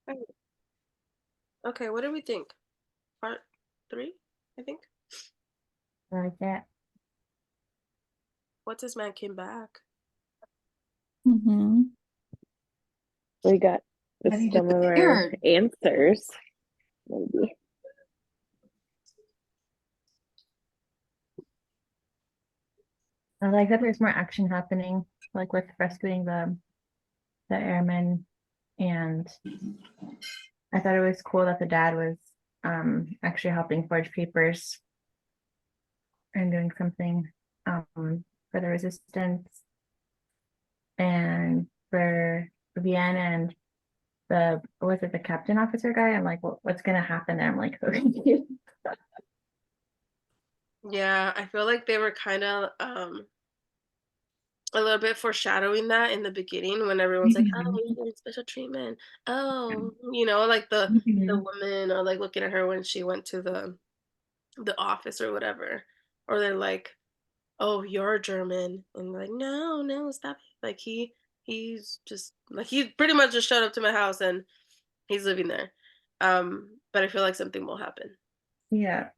Okay, okay, what do we think? Part three, I think. I like that. What's this man came back? Mm-hmm. We got And he some of our disappeared. answers, maybe. I like that there's more action happening, like with rescuing the airmen, and I thought it was cool that the dad was actually helping forge papers and doing something for the resistance and for Vienna and the was it the captain officer guy? I'm like, what's gonna happen there? I'm like so confused. Yeah, I feel like they were kind of a little bit foreshadowing that in the beginning when everyone's like, "Oh, Mhm. you're getting special treatment." Oh, like the Mhm. woman are like looking at her when she went to the office or whatever, or they're like, "Oh, you're German," and they're like, "No, no, stop it!" Like he's just like he pretty much just showed up to my house and he's living there. But I feel like something will happen. Yeah.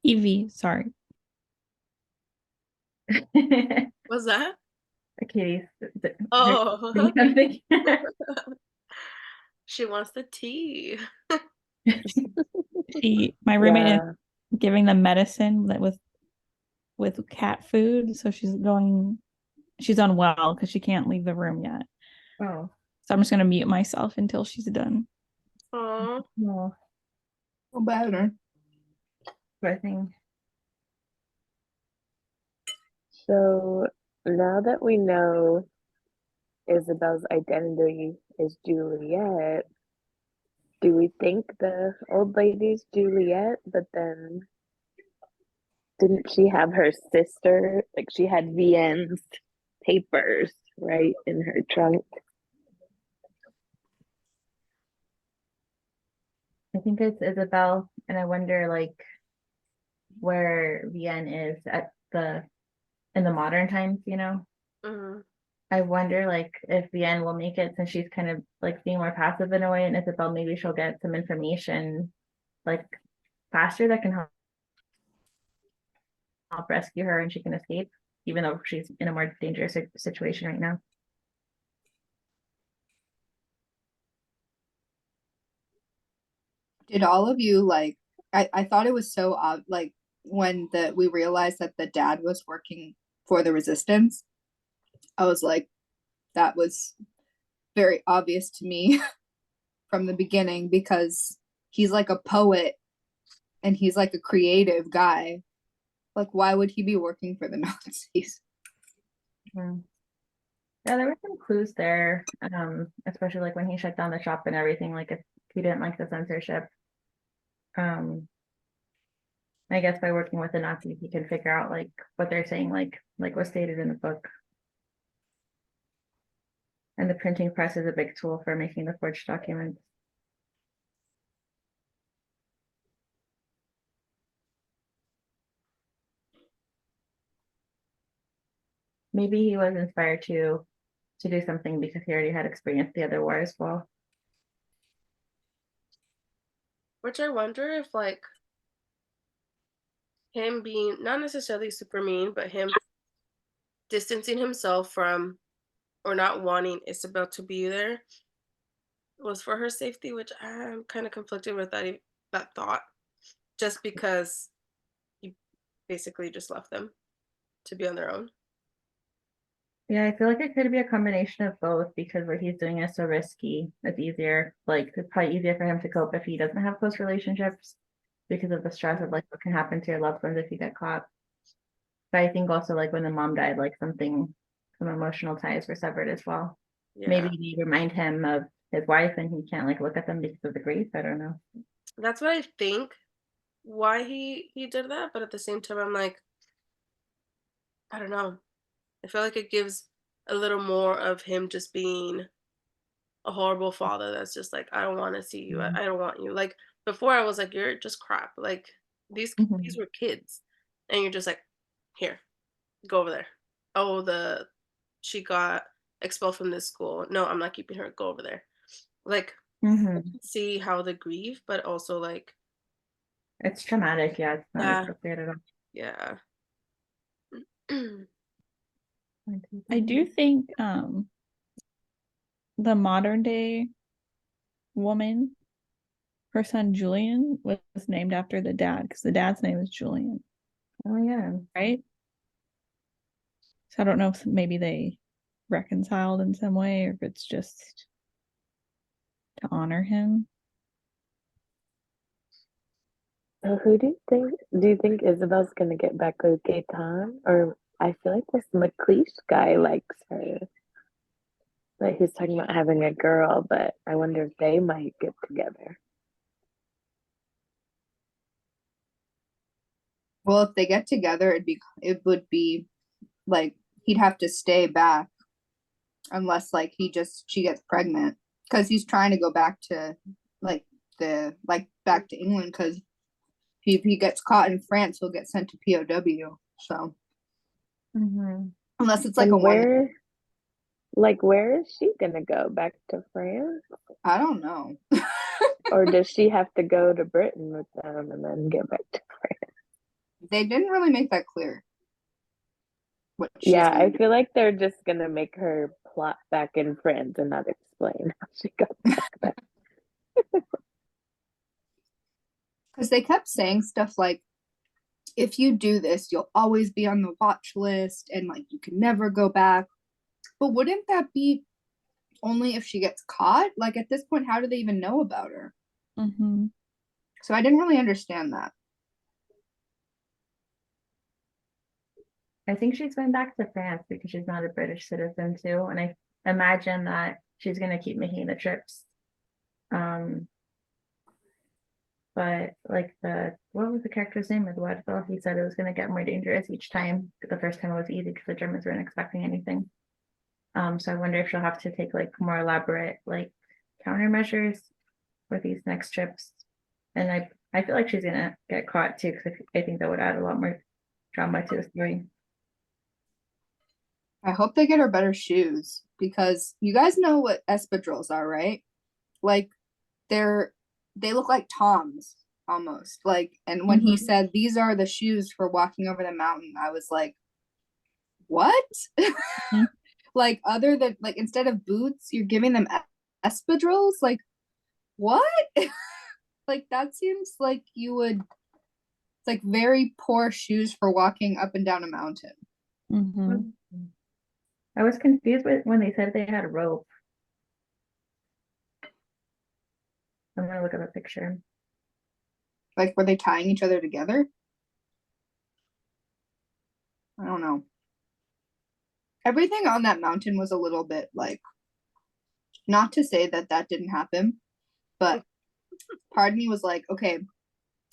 Evie, sorry. What's that? Katie's Oh, something. she wants the tea. My roommate is Yeah. giving them medicine that with cat food, so she's unwell because she can't leave the room yet. Oh, So I'm just gonna mute myself until she's done. Oh, no. Feel better. I think So now that we know Isabel's identity is Juliet, do we think the old lady's Juliet? But then didn't she have her sister? Like she had Vienne's papers, right, in her trunk. it's Isabel, and I wonder like where Vienne is at the in the modern times, you know. mhm. I wonder like if Vienne will make it since she's kind of like being more passive in a way, and Isabel maybe she'll get some information like faster that can help rescue her and she can escape, even though she's in a more dangerous situation right now. Did all of you like I thought it was so odd like when we realized that the dad was working for the resistance. I was like, that was very obvious to me from the beginning because he's like a poet and he's like a creative guy. Like, why would he be working for the Nazis? Hmm. Yeah, there were some clues there, especially like when he shut down the shop and everything. Like if he didn't like the censorship, um, I guess by working with the Nazis, he can figure out like what they're saying, like was stated in the book. And the printing press is a big tool for making the forged documents. Maybe he was inspired to do something because he already had experienced the other war as well. Which I wonder if like him being not necessarily super mean, but him distancing himself from or not wanting Isabel to be there was for her safety, which I'm kind of conflicted with that thought, just because he basically just left them to be on their own. Yeah, I feel like it could be a combination of both because what he's doing is so risky. It's easier, like it's probably easier for him to cope if he doesn't have close relationships because of the stress of like what can happen to your loved ones if you get caught. But I think also like when the mom died, like some emotional ties were severed as well. Maybe Yeah, they remind him of his wife and he can't like look at them because of the grief. I don't know. that's what I think why he did that, but at the same time, I'm like, I don't know. I feel like it gives a little more of him just being a horrible father that's just like, I don't want to see you. I don't want you. Like before, I was like, you're just crap. Like these Mhm. were kids, and you're just like, here, go over there. Oh, the she got expelled from this school. No, I'm not keeping her. Go over there. Like, Mm-hmm. see how the grief, but also like, It's traumatic. Yeah, it's not yeah, appropriate at all. yeah. I do think the modern day woman, her son Julian, was named after the dad because the dad's name is Julian, Oh yeah. right? So I don't know if maybe they reconciled in some way or if it's just to honor him. So who do you think Isabel's gonna get back with Gaetan? Or I feel like this McLeish guy likes her. Like he's talking about having a girl, but I wonder if they might get together. Well, if they get together, it would be like he'd have to stay back unless like she gets pregnant because he's trying to go back to like back to England because if he gets caught in France, he'll get sent to POW. So Mm-hmm. unless it's like And a one, where is she gonna go? Back to France? I don't know. Or does she have to go to Britain with them and then get back to France? They didn't really make that clear. What she's Yeah, gonna I do. feel like they're just gonna make her plot back in France and not explain how she got back there. Because they kept saying stuff like, if you do this, you'll always be on the watch list and like you can never go back. But wouldn't that be only if she gets caught? Like at this point, how do they even know about her? Mm-hmm. So I didn't really understand that. I think she's going back to France because she's not a British citizen too, and I imagine that she's going to keep making the trips. Um, but like what was the character's name? Eduardo. He said it was going to get more dangerous each time. The first time it was easy because the Germans weren't expecting anything. So I wonder if she'll have to take like more elaborate like countermeasures for these next trips. And I feel like she's gonna get caught too because I think that would add a lot more drama to the story. I hope they get her better shoes because you guys know what espadrilles are, right? Like they're they look like Toms almost. Like, and when he Mhm. said these are the shoes for walking over the mountain, I was like, what? Like other than like instead of boots, you're giving them espadrilles? Like what? Like that seems like you would it's like very poor shoes for walking up and down a mountain. Mm-hmm. I was confused when they said they had a rope. I'm gonna look at a picture. Like were they tying each other together? I don't know. Everything on that mountain was a little bit like, not to say that that didn't happen, but part of me was like, okay,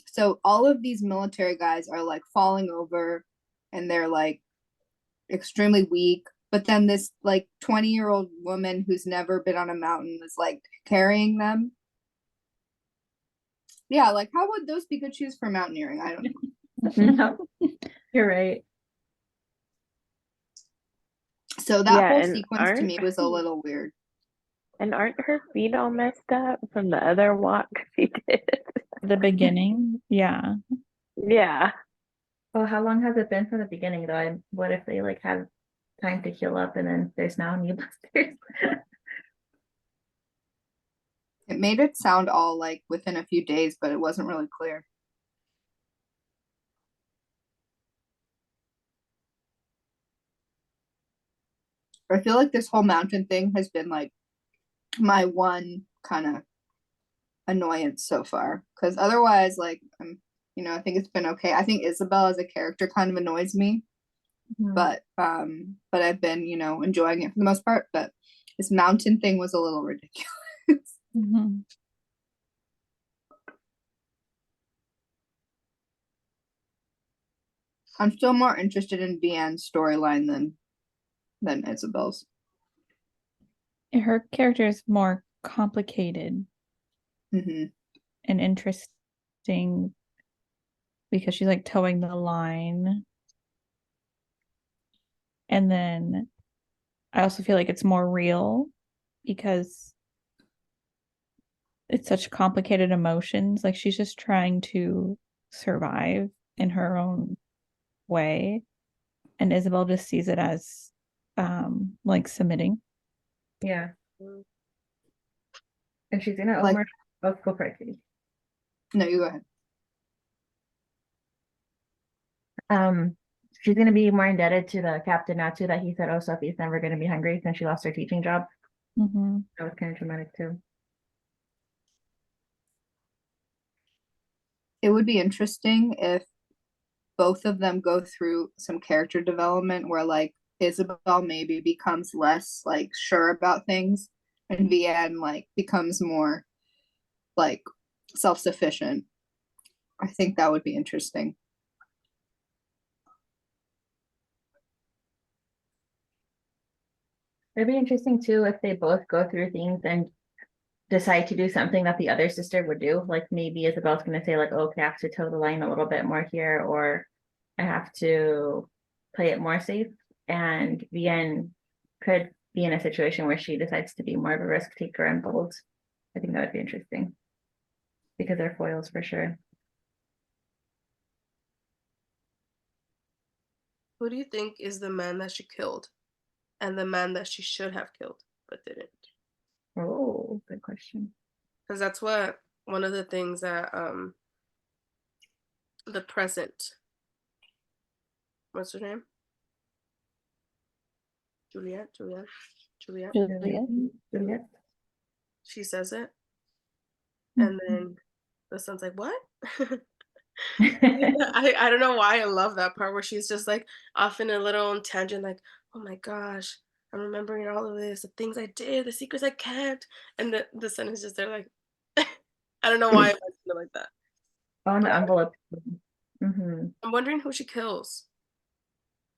so all of these military guys are like falling over and they're like extremely weak. But then this like 20-year-old woman who's never been on a mountain was like carrying them. Yeah, like how would those be good shoes for mountaineering? I don't know. No, you're right. So that Yeah, whole and sequence to me was a little weird. aren't her feet all messed up from the other walk she did? The beginning, yeah. Yeah. Well, how long has it been from the beginning though? And what if they like have time to heal up and then there's now knee blisters? It made it sound all like within a few days, but it wasn't really clear. I feel like this whole mountain thing has been like my one kind of annoyance so far. Because otherwise, like, I think it's been okay. I think Isabel as a character kind of annoys me, Mhm. but I've been, enjoying it for the most part. But this mountain thing was a little ridiculous. Mm-hmm. I'm still more interested in Deanne's storyline than Isabel's. Her character is more complicated Hmm. and interesting because she's like towing the line. And then I also feel like it's more real because it's such complicated emotions. Like she's just trying to survive in her own way. And Isabel just sees it as like submitting. Yeah. Mm. And she's gonna Like- go for it, Katie. No, you go ahead. She's gonna be more indebted to the captain now too, that he said, oh, Sophie's never gonna be hungry since she lost her teaching job. Mm-hmm. That was kind of dramatic too. It would be interesting if both of them go through some character development where like Isabel maybe becomes less like sure about things and Vienne like becomes more like self-sufficient. I think that would be interesting. It'd be interesting too if they both go through things and decide to do something that the other sister would do. Like maybe Isabel's gonna say like, okay, I have to toe the line a little bit more here, or I have to play it more safe. And Vienne could be in a situation where she decides to be more of a risk taker and bold. I think that would be interesting because they're foils for sure. Who do you think is the man that she killed and the man that she should have killed but didn't? Oh, good question. Because that's what one of the things that the present, what's her name? Juliet. Juliet. She says it, Mm-hmm. and then the son's like, "What?" I don't know why I love that part where she's just like off in a little tangent, like, "Oh my gosh, I'm remembering all of this, the things I did, the secrets I kept," and the son is just there like, I don't know why I mentioned it like that. On the But envelope. Mm-hmm. I'm wondering who she kills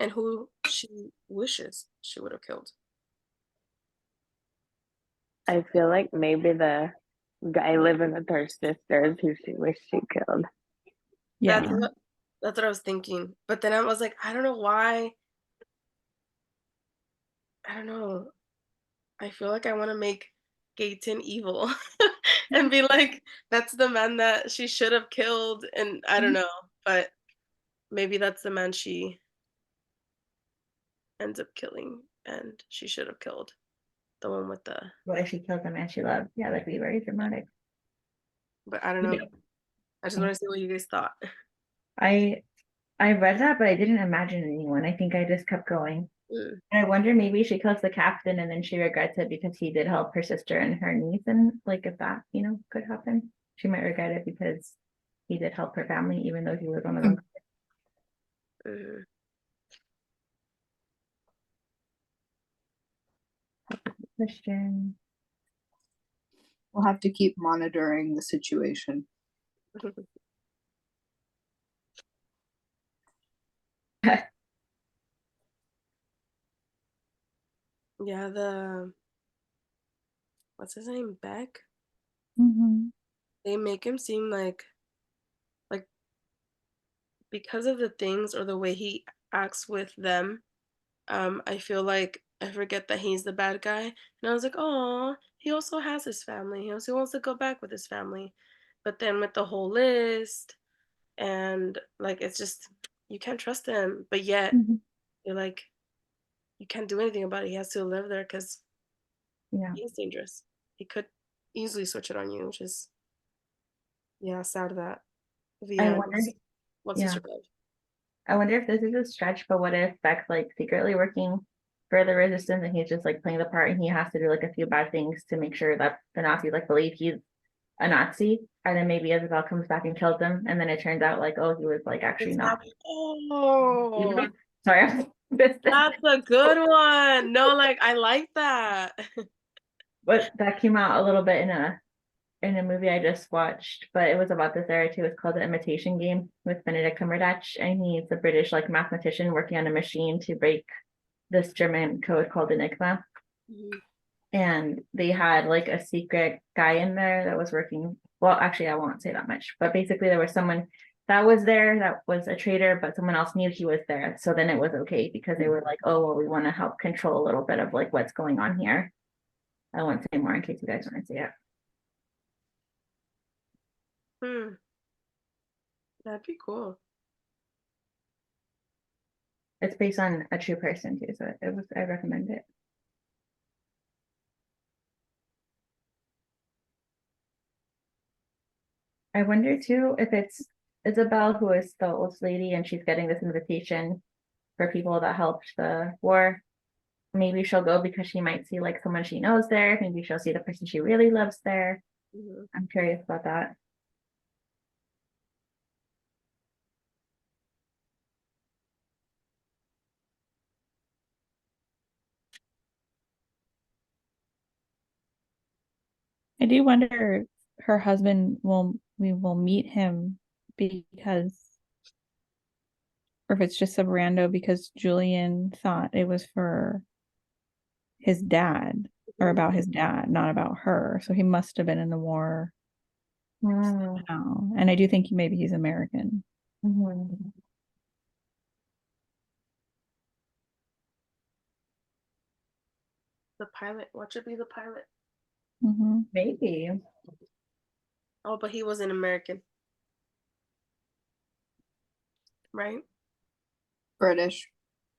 and who she wishes she would have killed. I feel like maybe the guy living with her sister is who she wished she killed. Yeah. That's what I was thinking. But then I was like, I don't know why. I don't know. I feel like I want to make Gaten evil and be like, that's the man that she should have killed. And I don't know, but maybe that's the man she ends up killing and she should have killed. The one with the, What if she killed the man she loved? Yeah, that'd be very dramatic. but I don't know. I just want to see what you guys thought. I read that, but I didn't imagine anyone. I think I just kept going. Mm. And I wonder maybe she kills the captain and then she regrets it because he did help her sister and her niece, and like if that, could happen. She might regret it because he did help her family, even though he was on the wrong Mm. Christian. We'll have to keep monitoring the situation. Yeah, what's his name? Beck? Mm-hmm. They make him seem like because of the things or the way he acts with them, I feel like I forget that he's the bad guy. And I was like, oh, he also has his family. He also wants to go back with his family. But then with the whole list and like it's just you can't trust him. But yet Mm-hmm. you're like you can't do anything about it. He has to live there because Yeah. he's dangerous. He could easily switch it on you, which is sad that I Vienna wonder, wants to yeah. survive. I wonder if this is a stretch, but what if Beck's like secretly working for the resistance and he's just like playing the part and he has to do like a few bad things to make sure that the Nazis like believe he's a Nazi, and then maybe Isabel comes back and kills him, and then it turns out like, oh, he was like actually not. Oh, Sorry. that's a good one. No, like I like that. But that came out a little bit in a movie I just watched, but it was about this era too. It's called The Imitation Game with Benedict Cumberbatch, and he's a British like mathematician working on a machine to break this German code called Enigma. Mhm. And they had like a secret guy in there that was working. Well, actually, I won't say that much, but basically, there was someone that was there that was a traitor, but someone else knew he was there. So then it was okay because they were like, oh, well, we want to help control a little bit of like what's going on here. I won't say more in case you guys want to see it. Hmm. That'd be cool. It's based on a true person too, so I recommend it. I wonder too if it's Isabel who is the old lady and she's getting this invitation for people that helped the war. Maybe she'll go because she might see like someone she knows there. Maybe she'll see the person she really loves there. Mhm. I'm curious about that. I do wonder if her husband we will meet him because, or if it's just a rando because Julian thought it was for his dad or about his dad, not about her. So he must have been in the war somehow. And I do think maybe he's American. Mm-hmm. The pilot. Watch it be the pilot. Mm-hmm. Maybe. Oh, but he was an American. Right? British.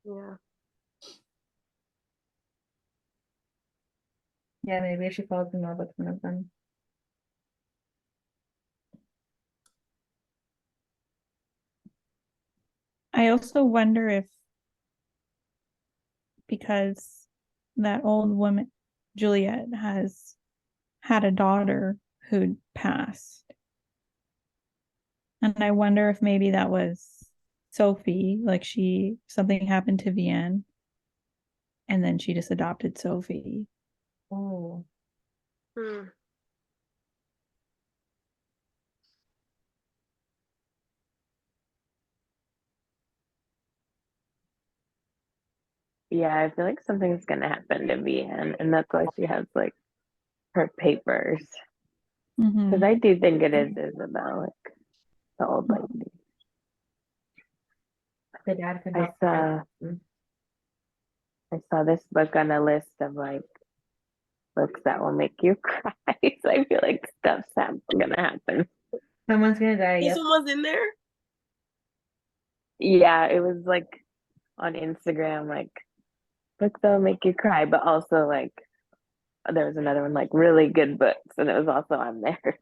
Yeah. Yeah, maybe she falls in love with one of them. I also wonder if because that old woman, Juliet, has had a daughter who'd passed. And I wonder if maybe that was Sophie, like something happened to Vienne and then she just adopted Sophie. Oh. Hmm. Yeah, I feel like something's gonna happen to Vienne, and that's why she has like her papers. Mm-hmm. Because I do think it is Isabel, like the old lady. The dad could I help. saw this book on a list of like books that will make you cry. So I feel like stuff's gonna happen. Someone's gonna die. So Yep. someone's in there? Yeah, it was like on Instagram, like books that'll make you cry, but also like there was another one like really good books, and it was also on there.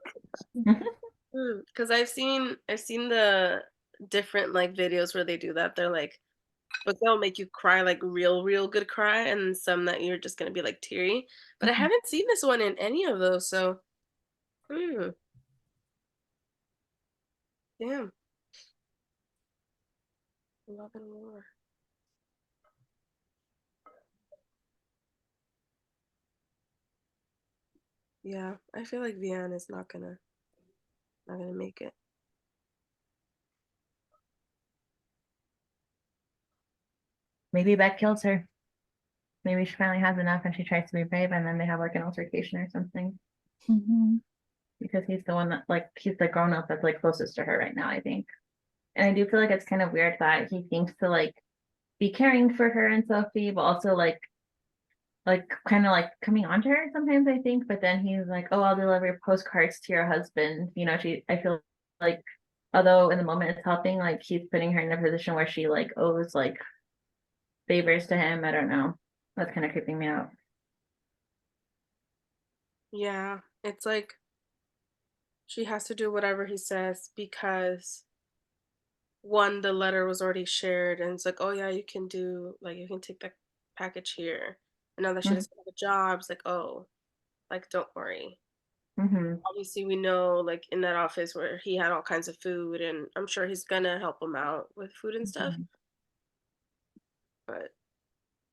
Because I've seen the different like videos where they do that. They're like, but they'll make you cry like real good cry, and some that you're just gonna be like teary. But I haven't seen this one in any of those, so damn. Love and War. Yeah, I feel like Vianne is not gonna make it. Maybe Beck kills her. Maybe she finally has enough and she tries to be brave and then they have like an altercation or something. Mm-hmm. Because he's the one that like he's the grown up that's like closest to her right now, I think. And I do feel like it's kind of weird that he seems to like be caring for her and Sophie, but also like kind of like coming on to her sometimes, I think. But then he's like, oh, I'll deliver postcards to your husband. I feel like although in the moment it's helping, like he's putting her in a position where she like owes like favors to him. I don't know. That's kind of creeping me out. Yeah, it's like she has to do whatever he says because one, the letter was already shared, and it's like, oh yeah, you can take that package here. And now that she doesn't have a job, it's like, oh, like don't worry. Mm-hmm. Obviously, we know like in that office where he had all kinds of food, and I'm sure he's gonna help him out with food and stuff. But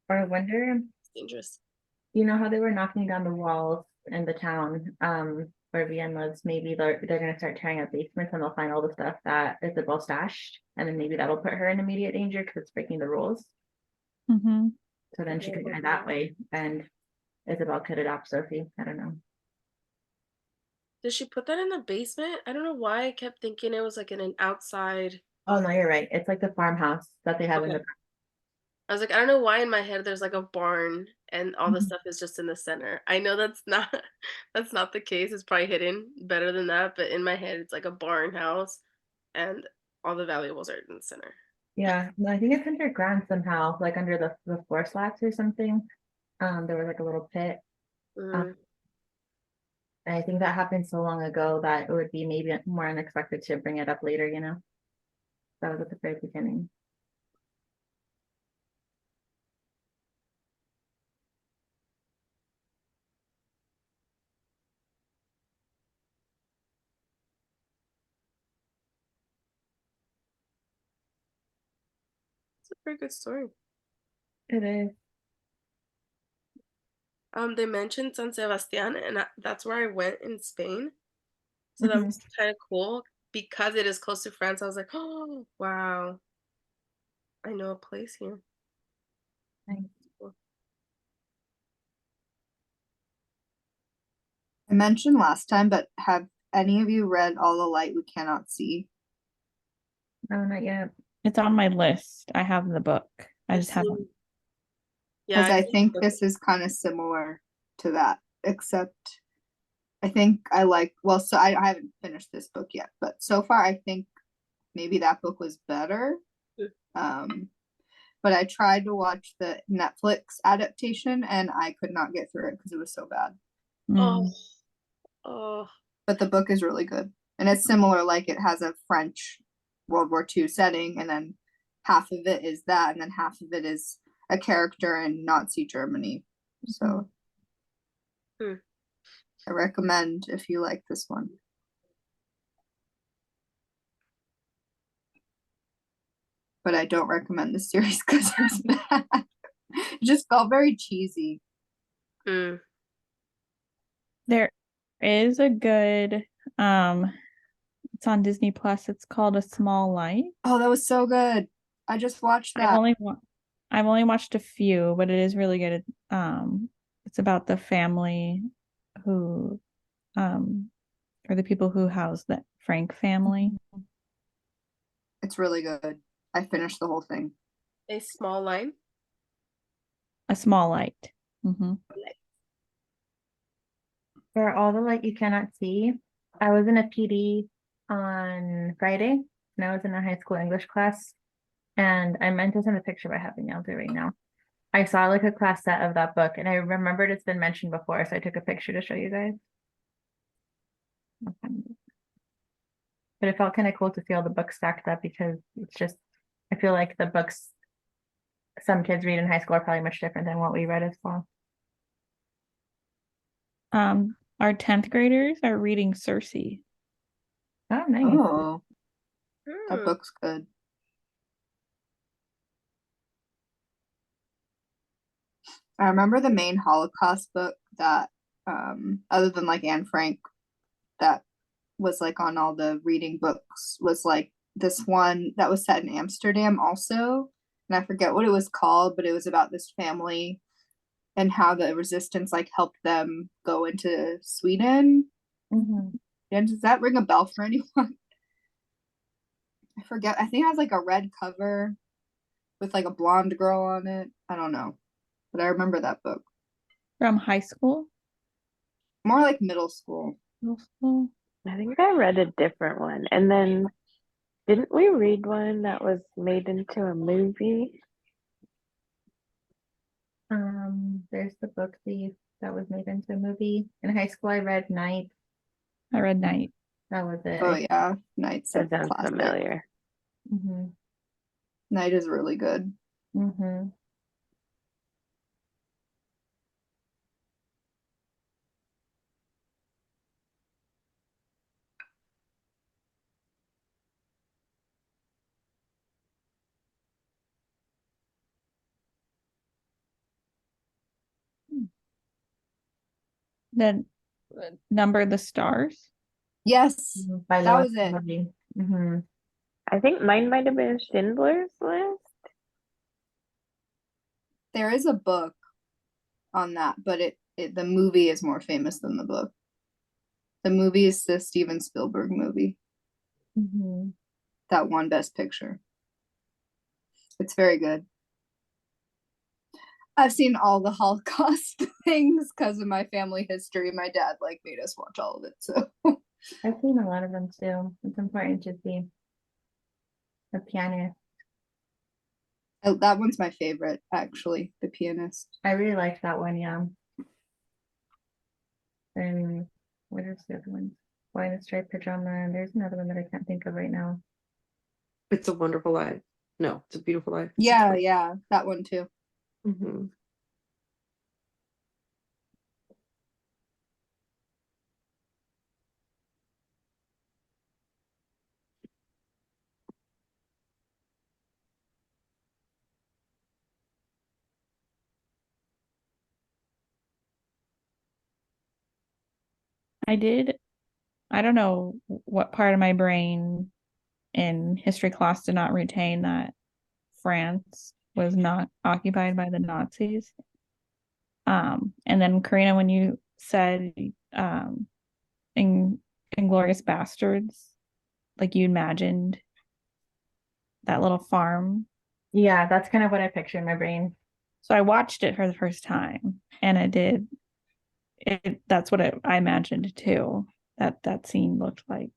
Or I wonder, it's dangerous. you know how they were knocking down the walls in the town where Vienne lives? Maybe they're gonna start tearing up basements and they'll find all the stuff that Isabel stashed, and then maybe that'll put her in immediate danger because it's breaking the rules. Mm-hmm. So then she could die that way, and Isabel could adopt Sophie. I don't know. Did she put that in the basement? I don't know why I kept thinking it was like in an outside. Oh no, you're right. It's like the farmhouse that they have in Okay. the. I was like, I don't know why in my head there's like a barn and all the Mhm. stuff is just in the center. I know that's not that's not the case. It's probably hidden better than that, but in my head it's like a barn house and all the valuables are in the center. Yeah, no, I think it's underground somehow, like under the floor slats or something. There was like a little pit. Mm. And I think that happened so long ago that it would be maybe more unexpected to bring it up later, you know? That was at the very beginning. It's a pretty good story. It is. They mentioned San Sebastian, and that's where I went in Spain. So that Mhm. was kind of cool because it is close to France. I was like, oh wow, I know a place here. Nice. Cool. I mentioned last time, but have any of you read All the Light We Cannot See? No, not yet. It's on my list. I have the book. I I've just haven't. seen, yeah, Because I've I seen think the- this is kind of similar to that, except I think I like, well, so I haven't finished this book yet, but so far I think maybe that book was better. Mm. But I tried to watch the Netflix adaptation and I could not get through it because it was so bad. oh, Mm. oh, But the book is really good. And it's similar, like it has a French World War II setting, and then half of it is that, and then half of it is a character in Nazi Germany. So Hmm. I recommend if you like this one. But I don't recommend the series because it's bad. It just felt very cheesy. Mm. There is a good it's on Disney Plus. It's called A Small Light. Oh, that was so good. I just watched I've that. only watched a few, but it is really good. It's about the family who or the people who house the Frank family. It's really good. I finished the whole thing. A small line. A Small Light. Mm-hmm. For All the Light You Cannot See, I was in a PD on Friday, and I was in a high school English class. And I meant to send a picture, but I haven't. I'll do it right now. I saw like a class set of that book, and I remembered it's been mentioned before, so I took a picture to show you guys. I'll find it. But it felt kind of cool to see all the books stacked up because it's just, I feel like the books some kids read in high school are probably much different than what we read as well. Our 10th graders are reading Circe. Oh, nice. Oh, that Hmm. book's good. I remember the main Holocaust book that, other than like Anne Frank, that was like on all the reading books was like this one that was set in Amsterdam also. And I forget what it was called, but it was about this family and how the resistance like helped them go into Sweden. Mhm. And does that ring a bell for anyone? I forget. I think it has like a red cover with like a blonde girl on it. I don't know. But I remember that book. From high school? More like middle school. Middle school? I think I read a different one. And then didn't we read one that was made into a movie? There's the book Thief that was made into a movie. In high school, I read Night. I read Night. That was it. Oh yeah, Knight's a That sounds classic. familiar. Mm-hmm. Knight is really good. Mm-hmm. Then Number the Stars. Yes, By that Lois was it. Levy. Mm-hmm. I think mine might have been Schindler's List. There is a book on that, but the movie is more famous than the book. The movie is the Steven Spielberg movie Mm-hmm. that won Best Picture. It's very good. I've seen all the Holocaust things because of my family history. My dad like made us watch all of it. So I've seen a lot of them too. It's important to see the pianist. that one's my favorite, actually, The Pianist. I really liked that one, yeah. And what is the other one? Boy in the Striped Pajama. And there's another one that I can't think of right now. It's a Wonderful Life. No, It's a Beautiful Life. Yeah, yeah, that one too. Mm-hmm. I don't know what part of my brain in history class did not retain that France was not occupied by the Nazis. And then Karina, when you said in Inglorious Bastards, like you imagined that little farm. Yeah, that's kind of what I picture in my brain. So I watched it for the first time, and that's what I imagined too. That scene looked like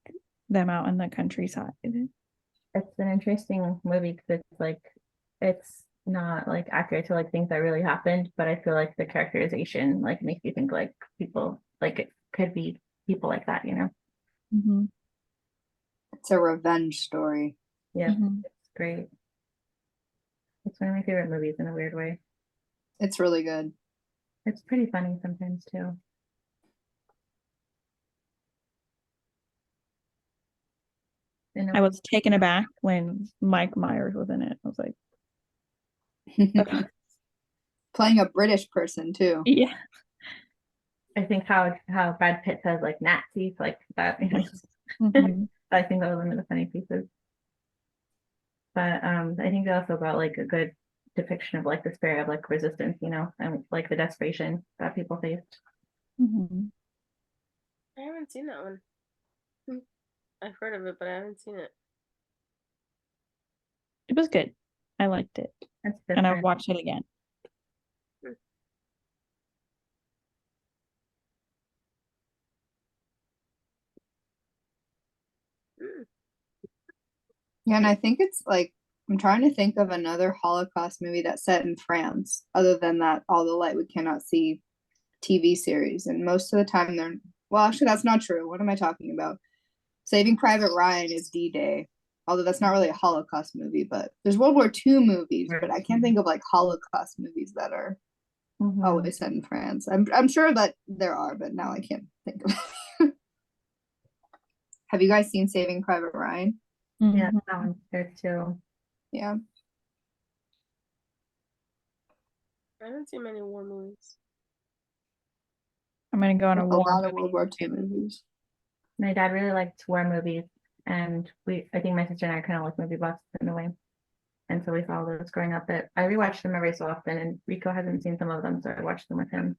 them out in the countryside. It's an interesting movie because it's not like accurate to like things that really happened, but I feel like the characterization like makes you think like people like it could be people like that, you know? Mm-hmm. It's a revenge story. Yeah, Mm-hmm. it's great. It's one of my favorite movies in a weird way. It's really good. It's pretty funny sometimes too. I was taken aback when Mike Myers was in it. I was like, Playing a British person too. yeah. I think how Brad Pitt says like Nazis like that. Mm-hmm. I think that was one of the funny pieces. But I think they also got like a good depiction of like the spirit of like resistance, you know, and like the desperation that people faced. Mm-hmm. I haven't seen that one. I've heard of it, but I haven't seen it. It was good. I liked it, That's and I different. watched it again. Mm. Yeah, and I think it's like I'm trying to think of another Holocaust movie that's set in France, other than that All the Light We Cannot See TV series. And most of the time they're well, actually that's not true. What am I talking about? Saving Private Ryan is D-Day. Although that's not really a Holocaust movie, but there's World War II movies, but I can't think of like Holocaust movies that are always set in France. I'm sure that there are, but now I can't think of it. Have you guys seen Saving Private Ryan? Yeah, Mm-hmm. that one's good too. Yeah. I haven't seen many war movies. I'm gonna go on a A war lot of movie. World War II movies. My dad really liked war movies, and I think my sister and I are kind of like movie buffs in a way. And so we saw those growing up. But I rewatch them every so often, and Rico hasn't seen some of them, so I watched them with him.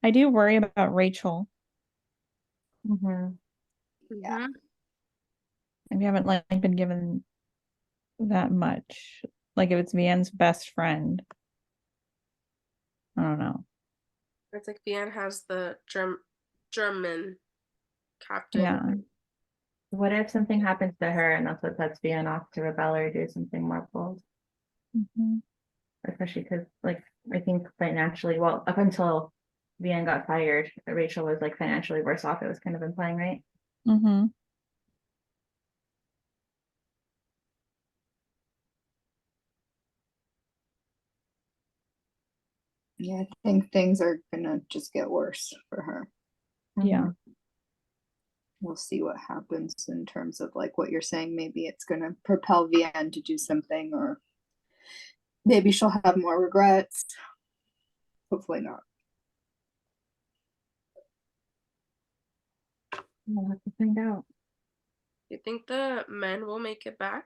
I do worry about Rachel. Mm-hmm. Yeah. And we haven't like been given that much. Like if it's Vianne's best friend, I don't know. It's like Vianne has the German captain. Yeah. What if something happens to her and that's what sets Vian off to rebel or do something more bold? Mm-hmm. Especially because, like, I think financially, well, up until Vian got fired, Rachel was like financially worse off. It was kind of implying, right? Mm-hmm. Yeah, I think things are gonna just get worse for her. Yeah. We'll see what happens in terms of like what you're saying. Maybe it's gonna propel Vianne to do something, or maybe she'll have more regrets. Hopefully not. We'll have to find out. You think the men will make it back?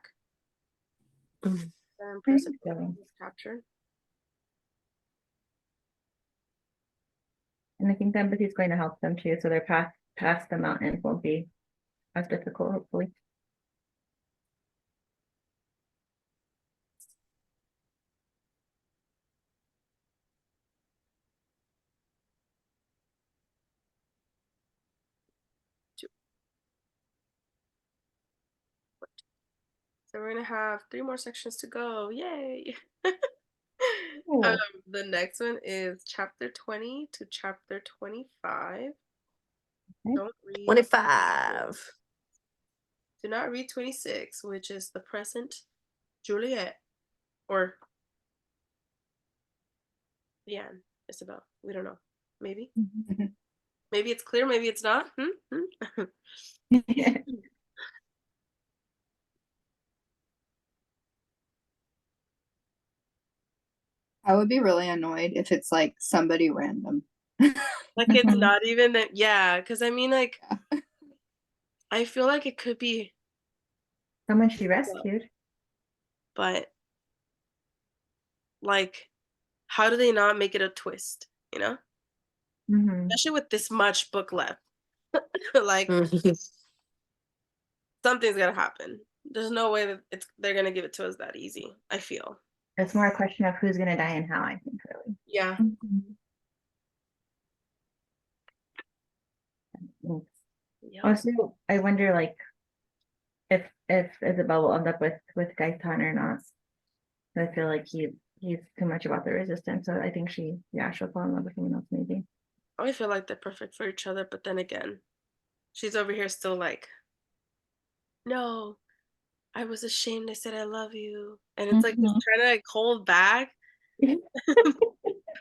Mm. And I person think so. was captured. And I think the empathy is going to help them too. So their path past the mountains won't be as difficult, hopefully. So we're gonna have 3 more sections to go. Yay! Cool. The next one is chapter 20 to chapter 25. Okay. Don't read 25. Do not read 26, which is the present Juliet or Leanne, Isabel. We don't know. Maybe. Maybe it's clear, maybe it's not. I would be really annoyed if it's like somebody random. Like it's Mhm. not even that. Yeah, because I mean, like, I feel like it could be, Someone she rescued. but like, how do they not make it a twist? You know, Mm-hmm. especially with this much book left. Like something's gonna happen. There's no way that they're gonna give it to us that easy. I feel. It's more a question of who's gonna die and how, I think, really. Yeah. Mm. Yep. Also, I wonder like if Isabel will end up with Gaetan or not. I feel like he's too much about the resistance. So I think she'll fall in love with someone else maybe. I feel like they're perfect for each other, but then again, she's over here still like, no, I was ashamed. I said I love you, and it's like just Mhm. trying to like hold back.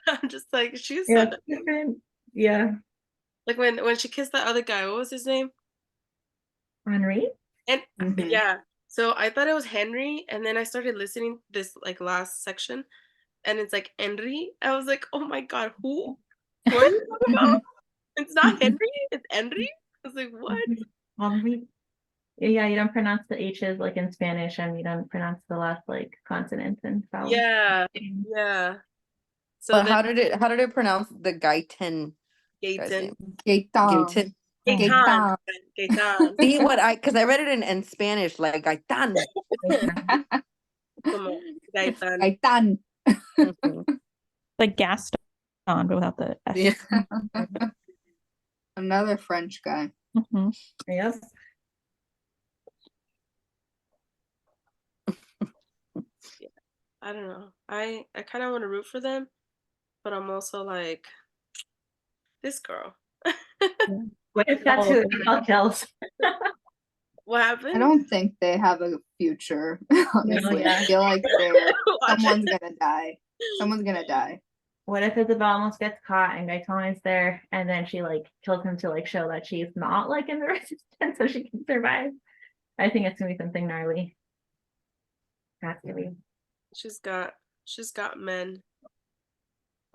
I'm just like, she's so Yeah, dumb. different. Yeah. Like when she kissed that other guy. What was his name? Henri? And Mhm. yeah, so I thought it was Henry, and then I started listening this like last section, and it's like Henry. I was like, oh my god, who? Who are you talking about? It's not Henry. It's Henry. I was like, what? Henri. Yeah, you don't pronounce the H's like in Spanish, and you don't pronounce the last like consonants and vowels. Yeah, yeah. So But then how did it pronounce the Gaitan guy's Gaten, name? Gaetan. Gaitan. Gaetan, Gaetan. Gaetan. See what because I read it in Spanish like Gaitan. Como Gaetan. Gaetan. Mhm. Like Gaston, but without the S. Yeah. Another French guy. Mhm. Yep. I don't know. I kind of want to root for them, but I'm also like this girl. What if that's who Isabel kills? What I happened? don't think they have a future, honestly. yeah. I feel like Watch someone's it. gonna die. Someone's gonna die. What if Isabel almost gets caught and Gaetan is there and then she like kills him to like show that she's not like in the resistance so she can survive? I think it's gonna be something gnarly. Has to be. She's got men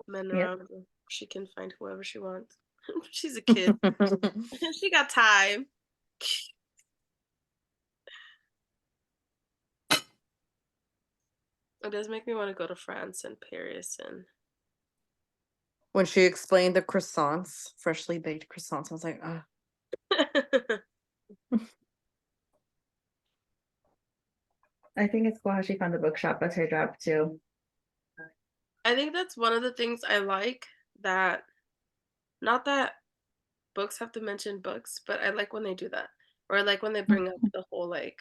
Yep. around her. She can find whoever she wants. She's a kid. She got time. It does make me want to go to France and Paris and When she explained the croissants, freshly baked croissants, I was like, ah. I think it's cool how she found the bookshop as her job too. I think that's one of the things I like, that not that books have to mention books, but I like when they do that. Or I like when they bring up the whole like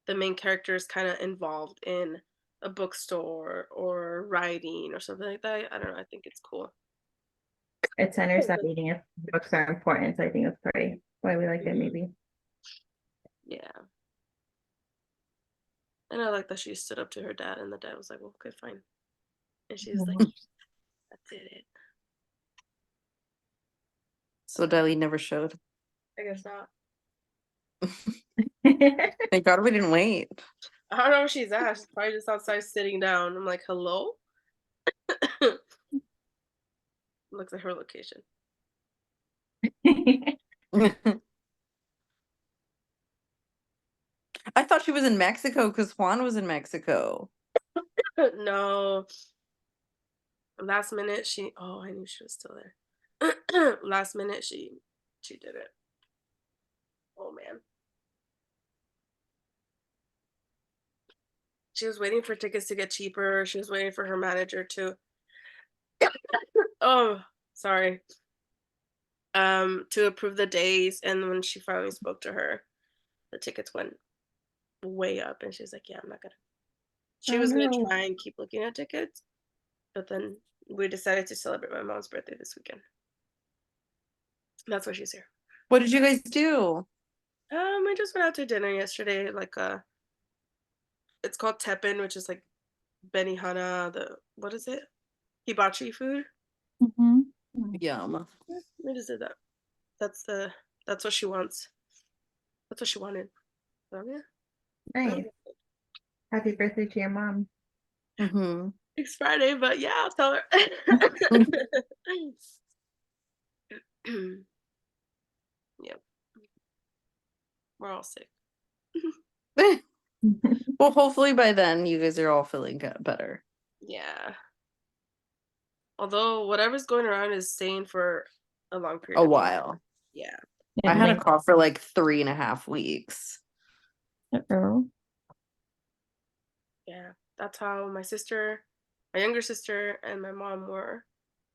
the main character is kind of involved in a bookstore or writing or something like that. I don't know. I think it's cool. It centers that reading if books are important. So I think it's probably why we like it maybe. Yeah. And I like that she stood up to her dad, and the dad was like, well, okay, fine. And she's like, I did it. So Deli never showed. I guess not. Thank God we didn't wait. I don't know where she's at. She's probably just outside sitting down. I'm like, hello? Looks at her location. I thought she was in Mexico because Juan was in Mexico. No. Last minute she I knew she was still there. Last minute she did it. Oh man. She was waiting for tickets to get cheaper. She was waiting for her manager to oh, sorry. To approve the days, and when she finally spoke to her, the tickets went way up and she's like, yeah, I'm not gonna. She Oh, was gonna no. try and keep looking at tickets, but then we decided to celebrate my mom's birthday this weekend. That's why she's here. What did you guys do? I just went out to dinner yesterday, like it's called Teppan, which is like Benihana, what is it? Hibachi food. Mm-hmm. Yum. We just did that. That's what she wants. That's what she wanted. So yeah. Nice. Happy birthday to your mom. Mm-hmm. It's Friday, but yeah, I'll tell her. Yep. We're all sick. Well, hopefully by then you guys are all feeling better. Yeah. Although whatever's going around is staying for a long period A of time. while. Yeah. I had a cough for like 3.5 weeks. Yeah. That's how my younger sister, and my mom were.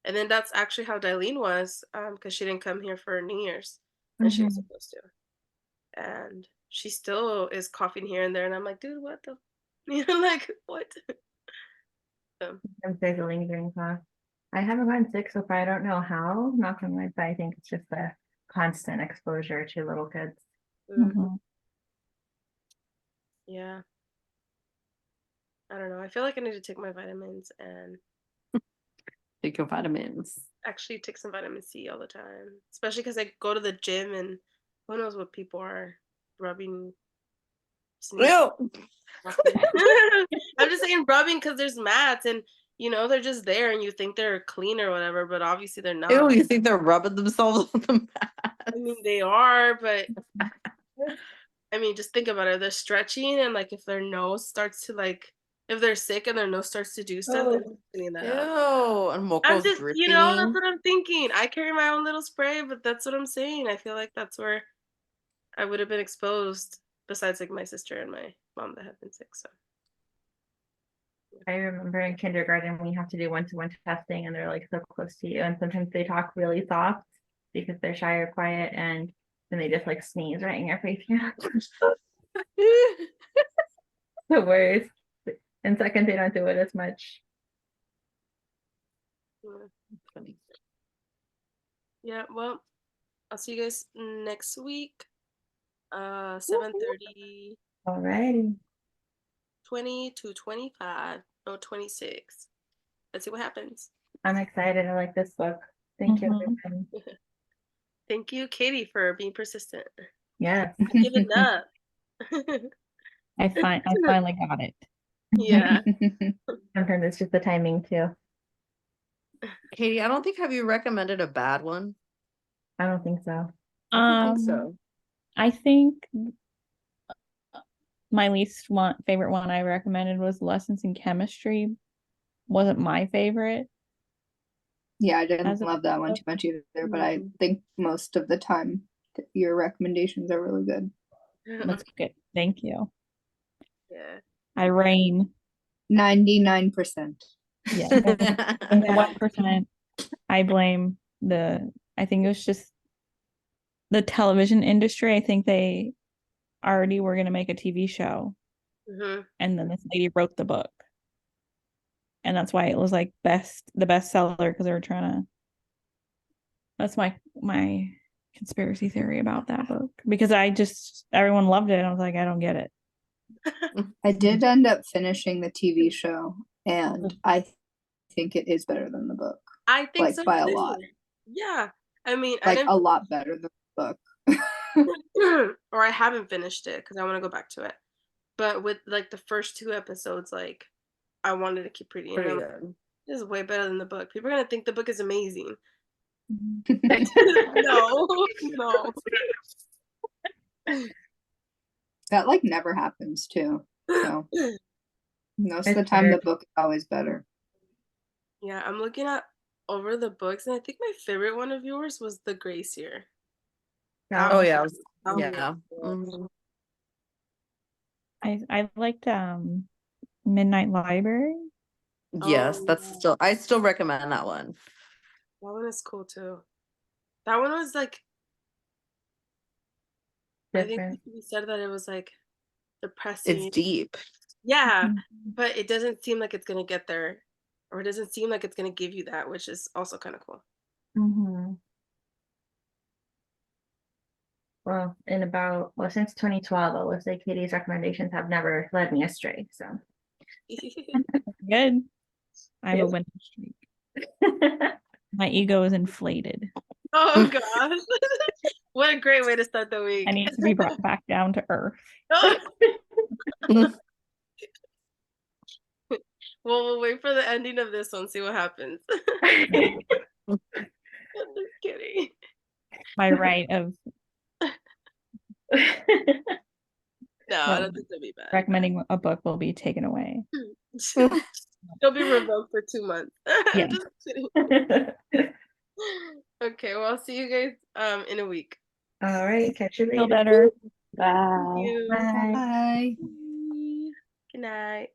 And then that's actually how Dailene was, because she didn't come here for New Year's, and she was supposed to. And she still is coughing here and there, and I'm like, dude, what the? Like, what? I'm there's a lingering cough. I haven't gotten sick so far. I don't know how, not from my, but I think it's just the constant exposure to little kids. Mm-hmm. Yeah. I don't know. I feel like I need to take my vitamins and Take your vitamins. actually take some vitamin C all the time, especially because I go to the gym and who knows what people are rubbing. Ew. I'm just saying rubbing because there's mats and they're just there and you think they're clean or whatever, but obviously they're not. Ew, you think they're rubbing themselves on the mat? I mean, they are, but I mean, just think about it. They're stretching, and like if their nose starts to if they're sick and their nose starts to do stuff, they're cleaning that up. Ew, and I'm moco's just, dripping. that's what I'm thinking. I carry my own little spray, but that's what I'm saying. I feel like that's where I would have been exposed, besides like my sister and my mom that have been sick. So I remember in kindergarten we have to do one-to-one testing and they're like so close to you, and sometimes they talk really soft because they're shy or quiet, and then they just like sneeze right in your face. Yeah. The worst. And second, they don't do it as much. Funny. yeah, well, I'll see you guys next week. 7:30, Alrighty. 20 to 25, no 26. Let's see what happens. I'm excited. I like this book. Thank you. everyone. Thank you, Katie, for being persistent. Yes. Giving up. I finally got it. Yeah. Sometimes it's just the timing too. Katie, I don't think have you recommended a bad one? I don't think so. I don't think so. I think my favorite one I recommended was Lessons in Chemistry. Wasn't my favorite. Yeah, I didn't love that one too much either, but I think most of the time your recommendations are really good. That's good. Thank you. Yeah. I reign. 99%. Yeah. 1%. I blame I think it was just the television industry. I think they already were going to make a TV show. Mm-hmm. And then this lady wrote the book. And that's why it was like the bestseller, because they were trying to. That's my conspiracy theory about that book, because everyone loved it. And I was like, I don't get it. I did end up finishing the TV show, and I think it is better than the book. I think like so by too. a lot. Yeah. I mean, like a lot better than the book. Or I haven't finished it because I want to go back to it. But with like the first 2 episodes, like I wanted to keep reading. Pretty and good. This is way better than the book. People are gonna think the book is amazing. Mm-hmm. No, no. That like never happens too. So most of the It's time better. the book is always better. Yeah, I'm looking at over the books, and I think my favorite one of yours was The Gracier. That Oh one, yeah, that one was yeah. cool. I liked Midnight Library. Yes, Oh, that's still. I still recommend that one. that one is cool too. That one was like, I think Different. we said that it was like It's depressing. deep. Yeah, Mhm. but it doesn't seem like it's gonna get there, or it doesn't seem like it's gonna give you that, which is also kind of cool. Mm-hmm. Well, since 2012, it looks like Katie's recommendations have never led me astray. So Good. I have a Yep. winning streak. My ego is inflated. Oh gosh, what a great way to start the I week. need to be brought back down to earth. Well, we'll wait for the ending of this one, see what happens. I'm just kidding. My right of No, I well, don't think that'd be bad. recommending a book will be taken away. She'll be revoked for 2 months. Yeah. Just kidding. Okay, well, I'll see you guys in a week. All right, catch you Feel later. better. Thank Bye. you. Bye. Bye. Good night.